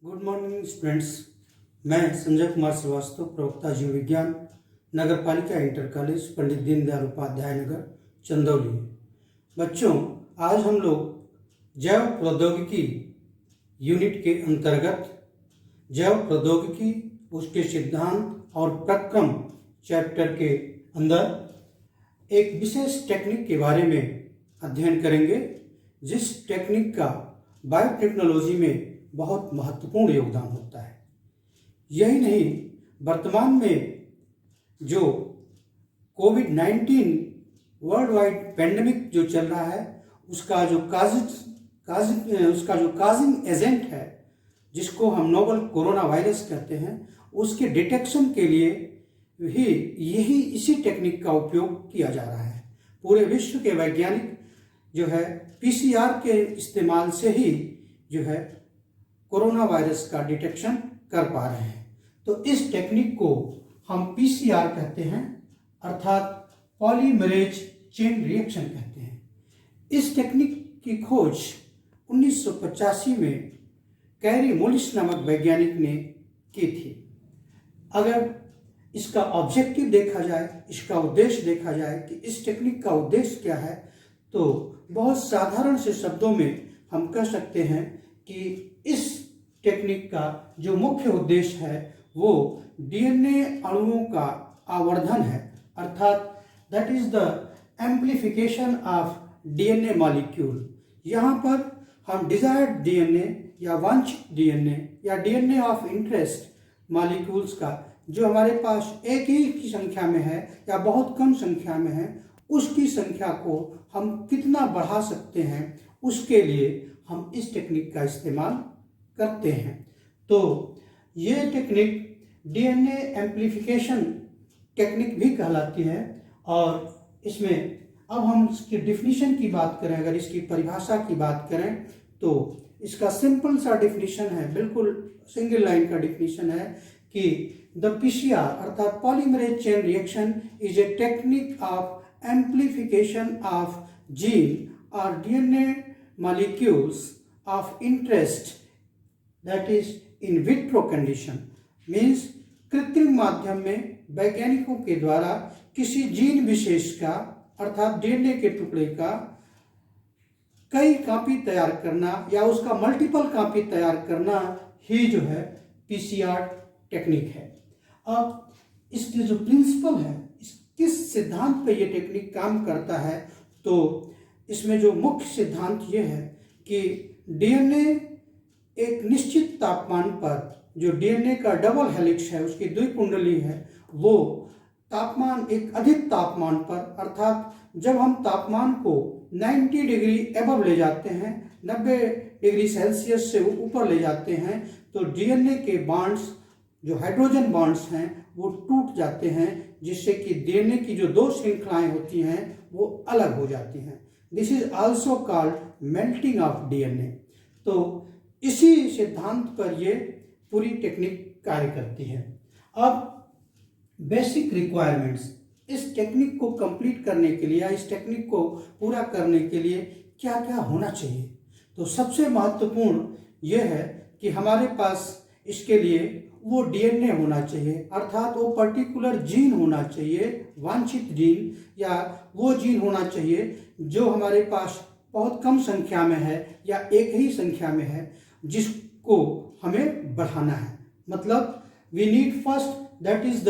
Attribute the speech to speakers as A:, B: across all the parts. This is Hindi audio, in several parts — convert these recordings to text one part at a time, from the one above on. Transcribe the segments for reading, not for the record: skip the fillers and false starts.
A: Good morning students. मैं संजय कुमार श्रीवास्तव, प्रवक्ता जीव विज्ञान, नगर पालिका इंटर कॉलेज, पंडित दीनदयाल उपाध्याय नगर, चंदौली। बच्चों, आज हम लोग जैव प्रौद्योगिकी यूनिट के अंतर्गत जैव प्रौद्योगिकी, उसके सिद्धांत और प्रक्रम चैप्टर के अंदर एक विशेष टेक्निक के बारे में अध्ययन करेंगे, जिस टेक्निक का बायोटेक्नोलॉजी में बहुत महत्वपूर्ण योगदान होता है। यही नहीं, वर्तमान में जो कोविड-19 वर्ल्ड वाइड पेंडेमिक जो चल रहा है, उसका जो काजिंग एजेंट है, जिसको हम नोवल कोरोना वायरस कहते हैं, उसके डिटेक्शन के लिए भी इसी टेक्निक का उपयोग किया जा रहा है। पूरे विश्व के वैज्ञानिक जो है पीसीआर के इस्तेमाल से ही जो है कोरोना वायरस का डिटेक्शन कर पा रहे हैं। तो इस टेक्निक को हम पीसीआर कहते हैं, अर्थात पॉलीमरेज चेन रिएक्शन कहते हैं। इस टेक्निक की खोज 1985 में कैरी मोलिस नामक वैज्ञानिक ने की थी। अगर इसका ऑब्जेक्टिव देखा जाए, इसका उद्देश्य देखा जाए कि इस टेक्निक का उद्देश्य क्या है, तो बहुत साधारण से शब्दों में हम कह सकते हैं कि इस टेक्निक का जो मुख्य उद्देश्य है वो डीएनए अणुओं का आवर्धन है, अर्थात that is the amplification of DNA molecule. यहाँ पर हम डिजायर्ड डीएनए या वांछित डीएनए या डीएनए ऑफ इंटरेस्ट मॉलिक्यूल्स का जो हमारे पास एक ही की संख्या में है या बहुत कम संख्या में है, उसकी संख्या को हम कितना बढ़ा सकते हैं, उसके लिए हम इस टेक्निक का इस्तेमाल करते हैं। तो ये टेक्निक डीएनए एम्प्लीफिकेशन टेक्निक भी कहलाती है। और इसमें अब हम इसकी डिफिनीशन की बात करें, अगर इसकी परिभाषा की बात करें, तो इसका सिंपल सा डिफिनीशन है, बिल्कुल सिंगल लाइन का डिफिनीशन है कि द पीसीआर अर्थात polymerase chain reaction is a technique of amplification of gene और DNA molecules of interest, that is in vitro condition. Means कृत्रिम माध्यम में वैज्ञानिकों के द्वारा किसी जीन विशेष का अर्थात डीएनए के टुकड़े का कई कॉपी तैयार करना या उसका मल्टीपल कॉपी तैयार करना ही जो है पीसीआर टेक्निक है। अब इसके जो प्रिंसिपल है, किस सिद्धांत पे ये टेक्निक काम करता है, तो इसमें जो मुख्य सिद्धांत ये है कि डीएनए एक निश्चित तापमान पर, जो डीएनए का डबल हेलिक्स है, उसकी द्विकुंडली है, वो तापमान एक अधिक तापमान पर, अर्थात जब हम तापमान को 90 डिग्री एबव ले जाते हैं, 90 डिग्री सेल्सियस से ऊपर ले जाते हैं, तो डीएनए के बॉन्ड्स जो हाइड्रोजन बॉन्ड्स हैं वो टूट जाते हैं, जिससे कि डीएनए की जो दो श्रृंखलाएं होती हैं वो अलग हो जाती हैं। This is also called melting of DNA. तो इसी सिद्धांत पर ये पूरी टेक्निक कार्य करती है। अब बेसिक रिक्वायरमेंट्स, इस टेक्निक को कंप्लीट करने के लिए या इस टेक्निक को पूरा करने के लिए क्या क्या होना चाहिए, तो सबसे महत्वपूर्ण यह है कि हमारे पास इसके लिए वो डीएनए होना चाहिए, अर्थात वो पर्टिकुलर जीन होना चाहिए, वांछित जीन या वो जीन होना चाहिए जो हमारे पास बहुत कम संख्या में है या एक ही संख्या में है, जिसको हमें बढ़ाना है। मतलब we need first that is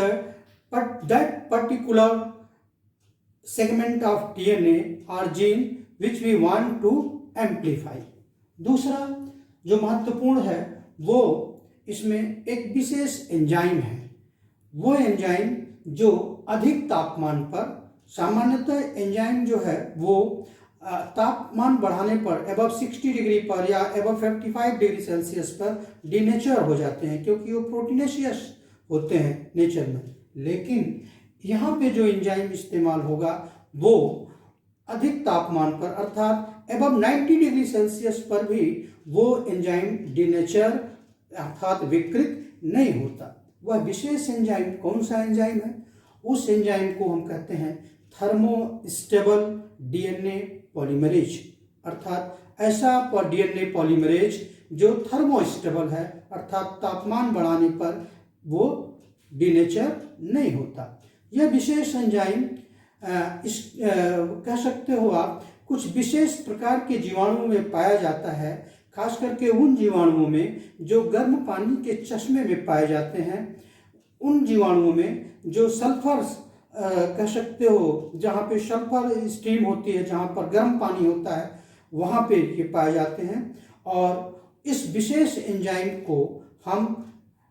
A: that particular segment of DNA और gene which we want to amplify. दूसरा जो महत्वपूर्ण है वो इसमें एक विशेष एंजाइम है, वो एंजाइम जो अधिक तापमान पर, सामान्यतः एंजाइम जो है वो तापमान बढ़ाने पर एबव 60 डिग्री पर या एबव 55 डिग्री सेल्सियस पर डीनेचर हो जाते हैं, क्योंकि वो प्रोटीनेशियस होते हैं नेचर में। लेकिन यहाँ पे जो एंजाइम इस्तेमाल होगा वो अधिक तापमान पर अर्थात एबव 90 डिग्री सेल्सियस पर भी वो एंजाइम डीनेचर अर्थात विकृत नहीं होता। वह विशेष एंजाइम कौन सा एंजाइम है? उस एंजाइम को हम कहते हैं थर्मोस्टेबल डीएनए पॉलीमरेज, अर्थात ऐसा डीएनए पॉलीमरेज जो थर्मोस्टेबल है अर्थात तापमान बढ़ाने पर वो डीनेचर नहीं होता। यह विशेष एंजाइम कह सकते हो आप कुछ विशेष प्रकार के जीवाणुओं में पाया जाता है, खास करके उन जीवाणुओं में जो गर्म पानी के चश्मे में पाए जाते हैं, उन जीवाणुओं में जो सल्फर कह सकते हो जहाँ पे सल्फर स्ट्रीम होती है, जहाँ पर गर्म पानी होता है, वहाँ पे ये पाए जाते हैं। और इस विशेष एंजाइम को हम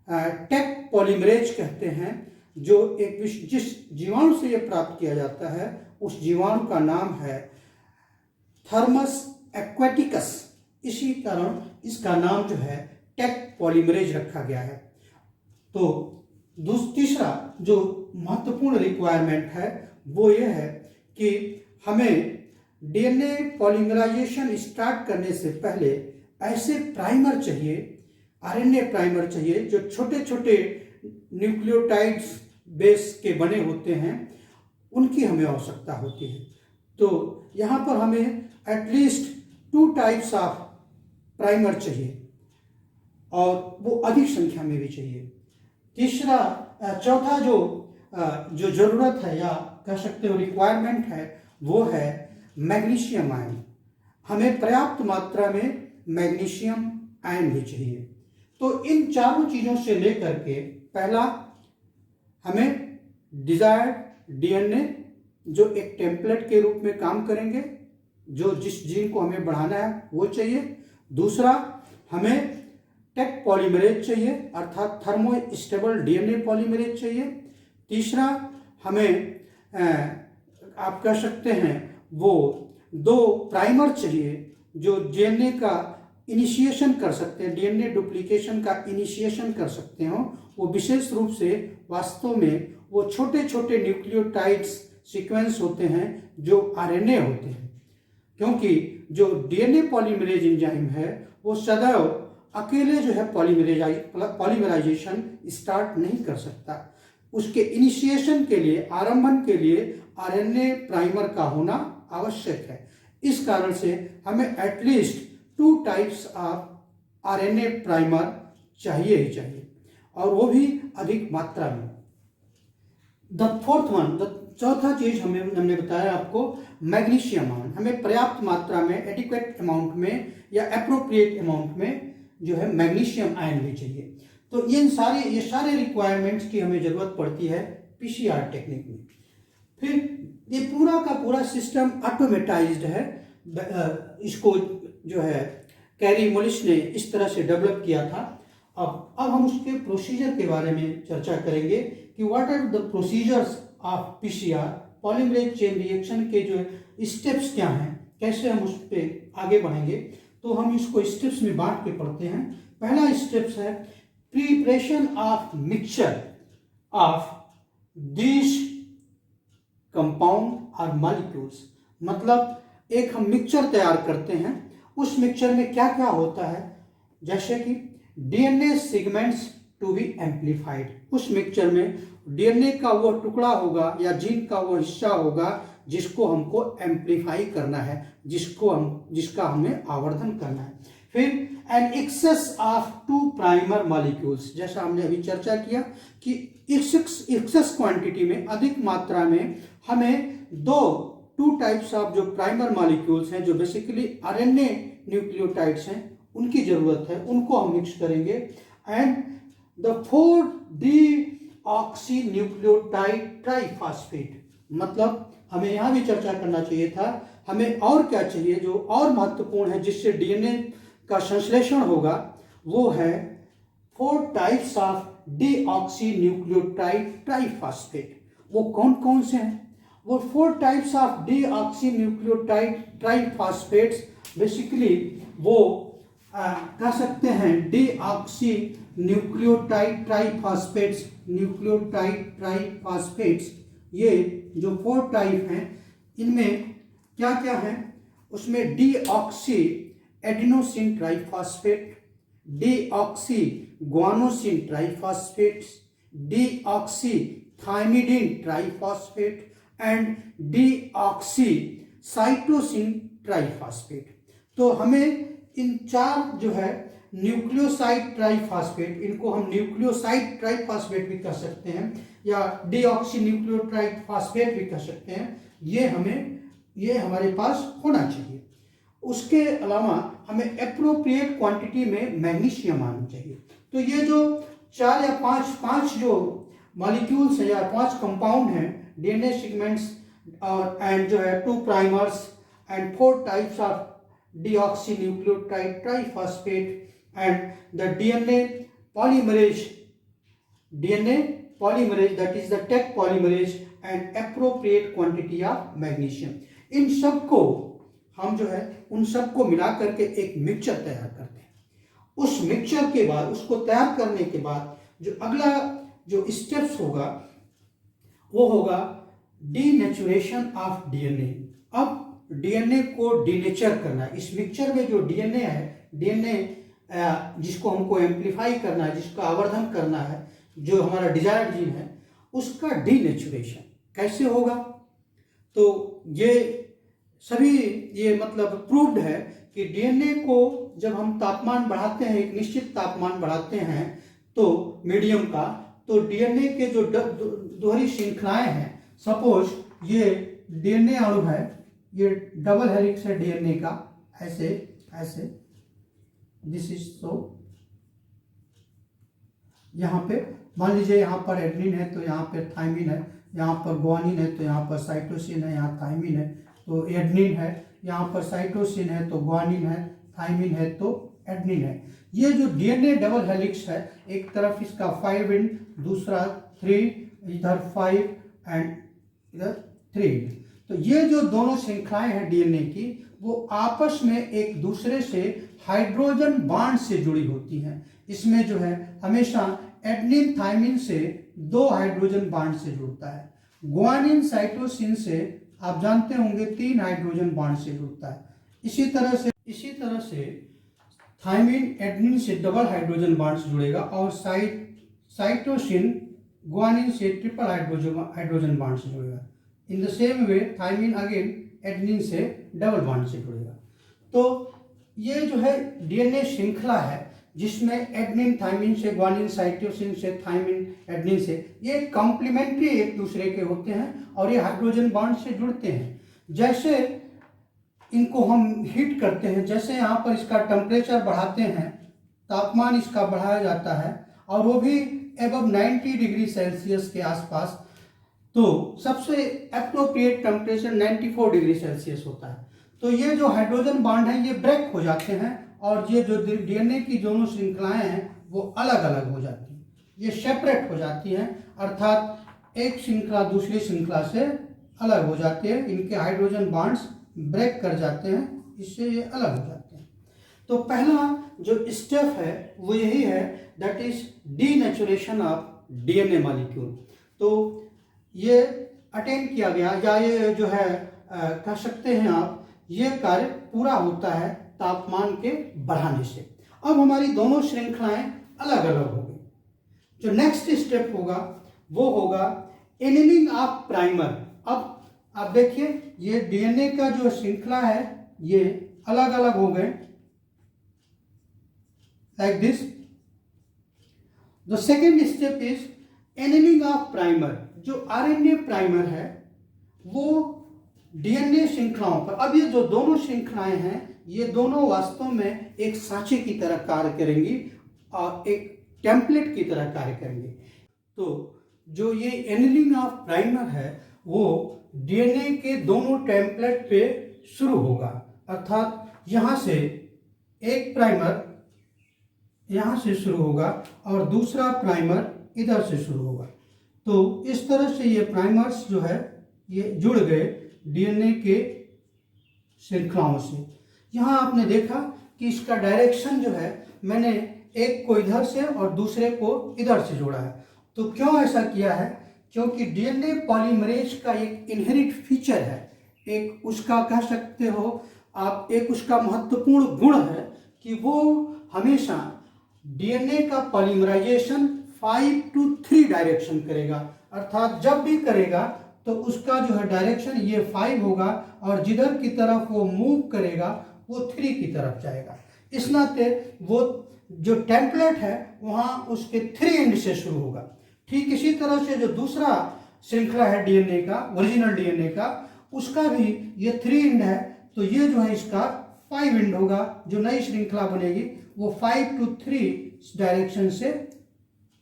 A: टेक पॉलीमरेज कहते हैं, जो एक जिस जीवाणु से ये प्राप्त किया जाता है उस जीवाणु का नाम है थर्मस एक्वेटिकस। इसी कारण इसका नाम जो है टेक पॉलीमरेज रखा गया है। तो तीसरा जो महत्वपूर्ण रिक्वायरमेंट है वो ये है कि हमें डीएनए पॉलीमराइजेशन स्टार्ट करने से पहले ऐसे प्राइमर चाहिए, आरएनए प्राइमर चाहिए जो छोटे छोटे न्यूक्लियोटाइड्स बेस के बने होते हैं, उनकी हमें आवश्यकता होती है। तो यहाँ पर हमें एटलीस्ट 2 टाइप्स ऑफ प्राइमर चाहिए और वो अधिक संख्या में भी चाहिए। चौथा जो जरूरत है या कह सकते हो रिक्वायरमेंट है वो है मैग्नीशियम आयन। हमें पर्याप्त मात्रा में मैग्नीशियम आयन भी चाहिए। तो इन चारों चीज़ों से लेकर के पहला हमें डिजायर्ड डीएनए जो एक टेम्पलेट के रूप में काम करेंगे, जो जिस जीन को हमें बढ़ाना है वो चाहिए। दूसरा हमें टेक पॉलीमरेज चाहिए अर्थात थर्मो स्टेबल डीएनए पॉलीमरेज चाहिए। तीसरा हमें आप कह सकते हैं वो 2 प्राइमर चाहिए जो डीएनए का इनिशिएशन कर सकते हैं, डीएनए डुप्लीकेशन का इनिशिएशन कर सकते हो। वो विशेष रूप से वास्तव में वो छोटे छोटे न्यूक्लियोटाइड्स सीक्वेंस होते हैं जो आरएनए होते हैं, क्योंकि जो डीएनए पॉलीमरेज एंजाइम है वो सदैव अकेले जो है पॉलीमराइजेशन स्टार्ट नहीं कर सकता। उसके इनिशिएशन के लिए, आरंभन के लिए आरएनए प्राइमर का होना आवश्यक है। इस कारण से हमें at least 2 types of RNA primer चाहिए ही चाहिए, और वो भी अधिक मात्रा में। चौथा चीज हमने बताया आपको मैग्नीशियम आयन। हमें पर्याप्त मात्रा में, एडिक्वेट अमाउंट में या एप्रोप्रिएट अमाउंट में जो है मैग्नीशियम आयन भी चाहिए। तो ये सारे रिक्वायरमेंट्स की हमें जरूरत पड़ती है पीसीआर टेक्निक में। फिर ये पूरा का पूरा सिस्टम ऑटोमेटाइज्ड है। इसको जो है कैरी मोलिस ने इस तरह से डेवलप किया था। अब हम उसके प्रोसीजर के बारे में चर्चा करेंगे कि what are the procedures of PCR, polymerase chain reaction के जो स्टेप्स क्या हैं, कैसे हम उस पर आगे बढ़ेंगे। तो हम इसको स्टेप्स में बांट के पढ़ते हैं। पहला स्टेप्स है preparation of mixture of this compound और मॉलिक्यूल्स। मतलब एक हम मिक्सचर तैयार करते हैं, उस मिक्सचर में क्या क्या होता है, जैसे कि DNA segments to be amplified. उस मिक्सचर में डीएनए का वो टुकड़ा होगा या जीन का वो हिस्सा होगा जिसको हमको एम्प्लीफाई करना है, जिसका हमें आवर्धन करना है। फिर an excess of 2 primer molecules, जैसा हमने अभी चर्चा किया कि एक्सेस क्वांटिटी में, अधिक मात्रा में हमें 2 टाइप्स ऑफ जो प्राइमर मॉलिक्यूल्स हैं, जो बेसिकली आरएनए न्यूक्लियोटाइड्स हैं, उनकी जरूरत है, उनको हम मिक्स करेंगे। And the 4 deoxy nucleotide triphosphate. मतलब हमें यहाँ भी चर्चा करना चाहिए था, हमें और क्या चाहिए जो और महत्वपूर्ण है जिससे डीएनए का संश्लेषण होगा, वो है 4 types of deoxy nucleotide triphosphate. वो कौन कौन से हैं? वो 4 types of deoxy nucleotide triphosphates basically वो कह सकते हैं डीऑक्सी न्यूक्लियोटाइड ट्राइफॉस्फेट्स। ये जो 4 टाइप हैं, इनमें क्या क्या है? उसमें deoxy adenosine triphosphate, deoxy guanosine triphosphates, deoxy thymidine triphosphate and deoxy cytosine triphosphate. तो हमें इन 4 जो है न्यूक्लियोसाइड ट्राइफॉस्फेट, इनको हम न्यूक्लियोसाइड ट्राइफॉस्फेट भी कह सकते हैं या डीऑक्सी न्यूक्लियोटाइड फॉस्फेट भी कह सकते हैं। ये हमारे पास होना चाहिए। उसके अलावा हमें एप्रोप्रिएट क्वांटिटी में मैग्नीशियम आना चाहिए। तो ये जो 4 या 5 जो मॉलिक्यूल्स हैं या 5 कंपाउंड हैं, डीएनए सेगमेंट्स एंड जो है 2 primers and 4 types of deoxynucleotide triphosphate and the DNA polymerase that is the Taq polymerase and appropriate quantity of magnesium, इन सब को हम जो है उन सब को मिला करके एक मिक्सचर तैयार करते हैं। उस मिक्सचर के बाद, उसको तैयार करने के बाद जो अगला जो स्टेप्स होगा वो होगा डीनेचुरेशन ऑफ डीएनए। अब डीएनए को डीनेचर करना है। इस मिक्सचर में जो डीएनए है, डीएनए जिसको हमको एम्पलीफाई करना है, जिसका आवर्धन करना है, जो हमारा डिजायर्ड जीन है, उसका डीनेचुरेशन कैसे होगा। तो ये सभी ये मतलब प्रूव्ड है कि डीएनए को जब हम तापमान बढ़ाते हैं, एक निश्चित तापमान बढ़ाते हैं तो मीडियम का, तो डीएनए के जो दोहरी श्रृंखलाएं हैं, सपोज ये डीएनए अणु है, ये डबल हेलिक्स है डीएनए का, ऐसे ऐसे, दिस इज सो। यहाँ पे मान लीजिए यहाँ पर एडेनिन है तो यहाँ पे थाइमिन है, यहाँ पर ग्वानिन है तो यहाँ पर साइटोसिन है, यहाँ थाइमिन है तो एडेनिन है, यहाँ पर साइटोसिन है तो ग्वानिन है, थाइमिन है तो एडेनिन है। ये जो डीएनए डबल हेलिक्स है, एक तरफ इसका 5 एंड दूसरा 3, इधर 5 एंड इधर 3। तो ये जो दोनों श्रृंखलाएं हैं डीएनए की, वो आपस में एक दूसरे से हाइड्रोजन बॉन्ड से जुड़ी होती हैं। इसमें जो है हमेशा एडेनिन थाइमिन से 2 हाइड्रोजन बॉन्ड से जुड़ता है। ग्वानिन साइटोसिन से आप जानते होंगे 3 हाइड्रोजन बॉन्ड से जुड़ता है। इसी तरह से थाइमिन एडेनिन से डबल हाइड्रोजन बॉन्ड से जुड़ेगा और साइटोसिन ग्वानिन से ट्रिपल हाइड्रोजन बॉन्ड से जुड़ेगा। In the same way thymine again adenine से डबल बॉन्ड से जुड़ेगा। तो ये जो है डीएनए श्रृंखला है जिसमें एडेनिन थाइमिन से, ग्वानिन साइटोसिन से, थाइमिन एडेनिन से, ये कॉम्प्लीमेंट्री एक दूसरे के होते हैं और ये हाइड्रोजन बॉन्ड से जुड़ते हैं। जैसे इनको हम हीट करते हैं, जैसे यहाँ पर इसका टेम्परेचर बढ़ाते हैं, तापमान इसका बढ़ाया जाता है और वो भी एबव 90 डिग्री सेल्सियस के आसपास, तो सबसे एप्रोप्रिएट टेम्परेचर 94 डिग्री सेल्सियस होता है। तो ये जो हाइड्रोजन बॉन्ड है ये ब्रेक हो जाते हैं और ये जो डीएनए की दोनों श्रृंखलाएं हैं वो अलग अलग हो जाती हैं, ये सेपरेट हो जाती हैं, अर्थात एक श्रृंखला दूसरी श्रृंखला से अलग हो जाती है। इनके हाइड्रोजन बॉन्ड्स ब्रेक कर जाते हैं, इससे ये अलग हो जाते हैं। तो पहला जो स्टेप है वो यही है, that is denaturation of DNA molecule. तो ये अटेन किया गया, या ये जो है कह सकते हैं आप, ये कार्य पूरा होता है तापमान के बढ़ाने से। अब हमारी दोनों श्रृंखलाएं अलग अलग हो गई। जो नेक्स्ट स्टेप होगा वो होगा एनिलिंग ऑफ प्राइमर। अब आप देखिए ये डीएनए का जो श्रृंखला है ये अलग अलग हो गए like this. The second step is annealing of primer. जो आरएनए प्राइमर है वो डीएनए श्रृंखलाओं पर, अब ये जो दोनों श्रृंखलाएं हैं ये दोनों वास्तव में एक सांचे की तरह कार्य करेंगी और एक टेम्पलेट की तरह कार्य करेंगे। तो जो ये एनिलिंग ऑफ प्राइमर है वो डीएनए के दोनों टेम्पलेट पे शुरू होगा, अर्थात यहाँ से एक प्राइमर यहाँ से शुरू होगा और दूसरा प्राइमर इधर से शुरू होगा। तो इस तरह से ये प्राइमर्स जो है ये जुड़ गए डीएनए के श्रृंखलाओं से। यहाँ आपने देखा कि इसका डायरेक्शन जो है, मैंने एक को इधर से और दूसरे को इधर से जोड़ा है। तो क्यों ऐसा किया है? क्योंकि डीएनए पॉलीमरेज का एक इनहेरिट फीचर है, एक उसका कह सकते हो आप, एक उसका महत्वपूर्ण गुण है कि वो हमेशा डीएनए का पॉलीमराइजेशन 5 to 3 डायरेक्शन करेगा, अर्थात जब भी करेगा तो उसका जो है डायरेक्शन ये 5 होगा और जिधर की तरफ वो मूव करेगा वो 3 की तरफ जाएगा। इस नाते वो जो टेम्पलेट है वहाँ उसके 3 एंड से शुरू होगा। ठीक इसी तरह से जो दूसरा श्रृंखला है डीएनए का, ओरिजिनल डीएनए का, उसका भी ये 3 एंड है, तो ये जो है इसका 5 एंड होगा। जो नई श्रृंखला बनेगी वो 5 to 3 डायरेक्शन से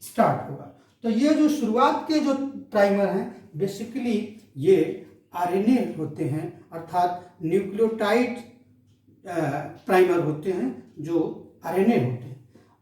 A: स्टार्ट होगा। तो ये जो शुरुआत के जो प्राइमर हैं बेसिकली ये आरएनए होते हैं, अर्थात न्यूक्लियोटाइड प्राइमर होते हैं जो आरएनए होते हैं।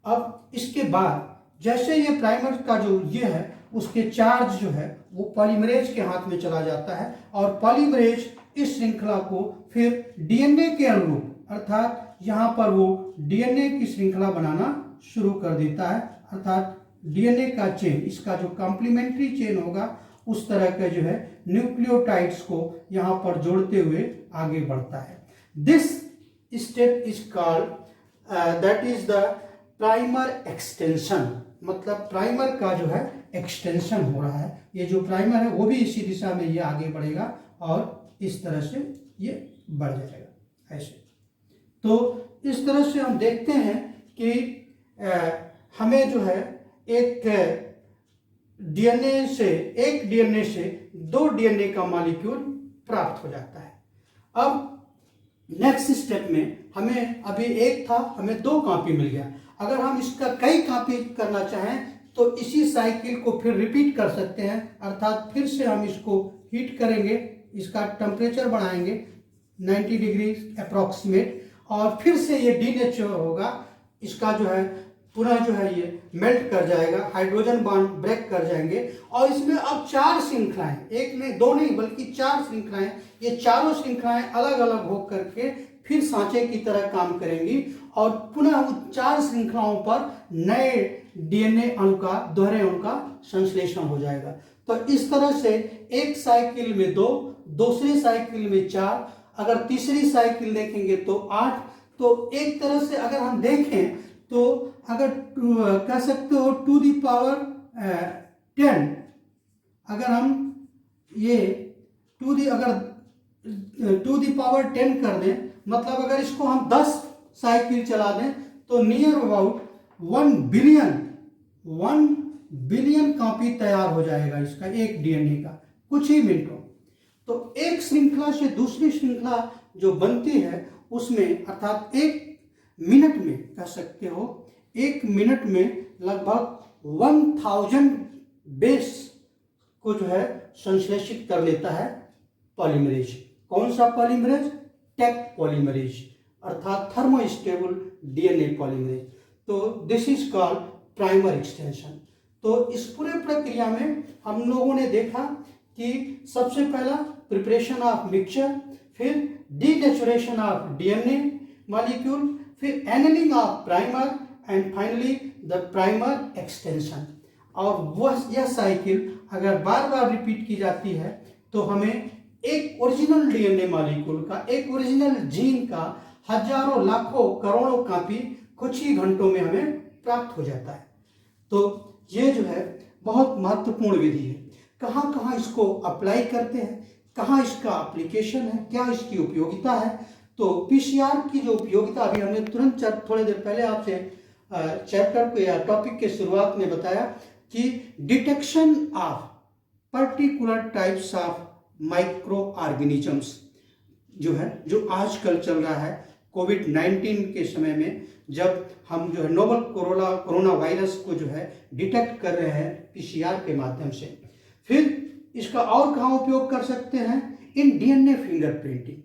A: अब इसके बाद जैसे ये प्राइमर का जो ये है उसके चार्ज जो है वो पॉलीमरेज के हाथ में चला जाता है और पॉलीमरेज इस श्रृंखला को फिर डीएनए के अनुरूप, अर्थात यहाँ पर वो डीएनए की श्रृंखला बनाना शुरू कर देता है, अर्थात डीएनए का चेन, इसका जो कॉम्प्लीमेंट्री चेन होगा उस तरह का जो है न्यूक्लियोटाइड्स को यहाँ पर जोड़ते हुए आगे बढ़ता है। This step is called that is the primer extension, मतलब प्राइमर का जो है एक्सटेंशन हो रहा है। ये जो प्राइमर है वो भी इसी दिशा में ये आगे बढ़ेगा और इस तरह से ये बढ़ जाएगा ऐसे। तो इस तरह से हम देखते हैं कि हमें जो है एक डीएनए से 2 डीएनए का मॉलिक्यूल प्राप्त हो जाता है। अब नेक्स्ट स्टेप में हमें अभी एक था, हमें 2 कॉपी मिल गया। अगर हम इसका कई कॉपी करना चाहें तो इसी साइकिल को फिर रिपीट कर सकते हैं, अर्थात फिर से हम इसको हीट करेंगे, इसका टेम्परेचर बढ़ाएंगे 90 डिग्री अप्रॉक्सीमेट, और फिर से ये डीनेचर होगा, इसका जो है पुनः जो है ये मेल्ट कर जाएगा, हाइड्रोजन बॉन्ड ब्रेक कर जाएंगे और इसमें अब 4 श्रृंखलाएं, एक नहीं 2 नहीं बल्कि 4 श्रृंखलाएं, ये चारों श्रृंखलाएं अलग अलग होकर के फिर सांचे की तरह काम करेंगी और पुनः उन 4 श्रृंखलाओं पर नए डीएनए अणु का, दोहरे अणु का संश्लेषण हो जाएगा। तो इस तरह से एक साइकिल में 2, दूसरी साइकिल में 4, अगर तीसरी साइकिल देखेंगे तो 8। तो एक तरह से अगर हम देखें तो अगर कह सकते हो 2 दी पावर 10, अगर हम ये 2 दी पावर 10 कर दें, मतलब अगर इसको हम 10 साइकिल चला दें तो नियर अबाउट 1 बिलियन कॉपी तैयार हो जाएगा इसका, एक डीएनए का, कुछ ही मिनटों। तो एक श्रृंखला से दूसरी श्रृंखला जो बनती है उसमें, अर्थात 1 मिनट में कह सकते हो, 1 मिनट में लगभग 1000 बेस को जो है संश्लेषित कर लेता है पॉलीमरेज। कौन सा पॉलीमरेज? टेक पॉलीमरेज, अर्थात थर्मोस्टेबल डीएनए पॉलीमरेज। तो this is called primer extension. तो इस पूरे प्रक्रिया में हम लोगों ने देखा कि सबसे पहला प्रिपरेशन ऑफ मिक्सचर, फिर डीनेचुरेशन ऑफ डीएनए मॉलिक्यूल, फिर annealing of primer and finally the primer extension. और यह साइकिल अगर बार बार रिपीट की जाती है तो हमें एक ओरिजिनल डीएनए मॉलिक्यूल का, एक ओरिजिनल जीन का हजारों लाखों करोड़ों कॉपी कुछ ही घंटों में हमें प्राप्त हो जाता है। तो ये जो है बहुत महत्वपूर्ण विधि है। कहाँ कहाँ इसको अप्लाई करते हैं, कहाँ इसका एप्लीकेशन है, क्या इसकी उपयोगिता है। तो पीसीआर की जो उपयोगिता अभी हमने तुरंत थोड़ी देर पहले आपसे चैप्टर को या टॉपिक के शुरुआत में बताया कि detection of particular types of micro organisms जो है, जो आजकल चल रहा है कोविड-19 के समय में, जब हम जो है नोवल कोरोना वायरस को जो है डिटेक्ट कर रहे हैं पीसीआर के माध्यम से। फिर इसका और कहाँ उपयोग कर सकते हैं? In DNA fingerprinting.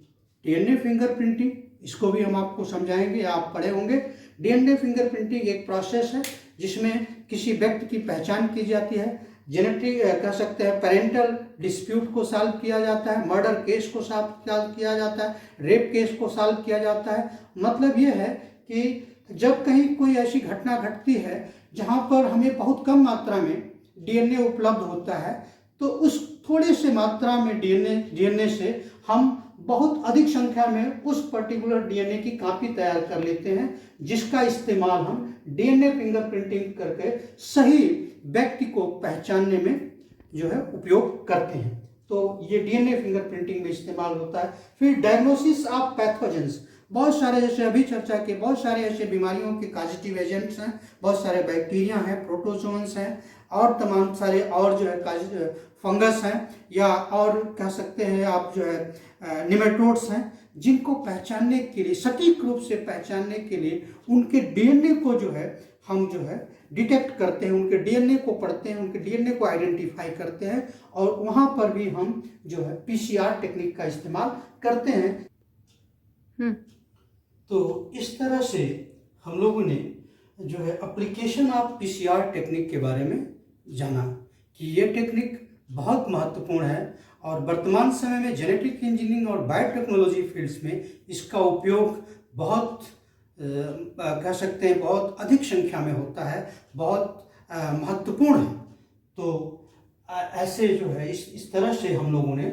A: DNA fingerprinting इसको भी हम आपको समझाएंगे, आप पढ़े होंगे। डीएनए फिंगरप्रिंटिंग एक प्रोसेस है जिसमें किसी व्यक्ति की पहचान की जाती है, जेनेटिक कह सकते हैं पेरेंटल डिस्प्यूट को सॉल्व किया जाता है, मर्डर केस को सॉल्व किया जाता है, रेप केस को सॉल्व किया जाता है। मतलब ये है कि जब कहीं कोई ऐसी घटना घटती है जहाँ पर हमें बहुत कम मात्रा में डीएनए उपलब्ध होता है, तो उस थोड़ी से मात्रा में डीएनए से हम बहुत अधिक संख्या में उस पर्टिकुलर डीएनए की कॉपी तैयार कर लेते हैं, जिसका इस्तेमाल हम डीएनए फिंगरप्रिंटिंग करके सही व्यक्ति को पहचानने में जो है उपयोग करते हैं। तो ये डीएनए फिंगरप्रिंटिंग में इस्तेमाल होता है। फिर डायग्नोसिस ऑफ पैथोजेंस, बहुत सारे, जैसे अभी चर्चा के, बहुत सारे ऐसे बीमारियों के कॉजेटिव एजेंट्स हैं, बहुत सारे बैक्टीरिया हैं, प्रोटोजोन्स हैं, और तमाम सारे और जो है फंगस हैं, या और कह सकते हैं आप जो है निमेटोड्स हैं, जिनको पहचानने के लिए, सटीक रूप से पहचानने के लिए उनके डीएनए को जो है हम जो है डिटेक्ट करते हैं, उनके डीएनए को पढ़ते हैं, उनके डीएनए को आइडेंटिफाई करते हैं, और वहाँ पर भी हम जो है पीसीआर टेक्निक का इस्तेमाल करते हैं। तो इस तरह से हम लोगों ने जो है एप्लीकेशन ऑफ पीसीआर टेक्निक के बारे में जाना कि ये टेक्निक बहुत महत्वपूर्ण है, और वर्तमान समय में जेनेटिक इंजीनियरिंग और बायोटेक्नोलॉजी फील्ड्स में इसका उपयोग बहुत कह सकते हैं बहुत अधिक संख्या में होता है, बहुत महत्वपूर्ण है। तो ऐसे जो है इस तरह से हम लोगों ने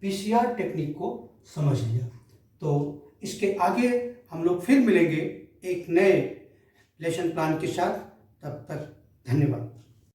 A: पीसीआर टेक्निक को समझ लिया। तो इसके आगे हम लोग फिर मिलेंगे एक नए लेसन प्लान के साथ। तब तक धन्यवाद।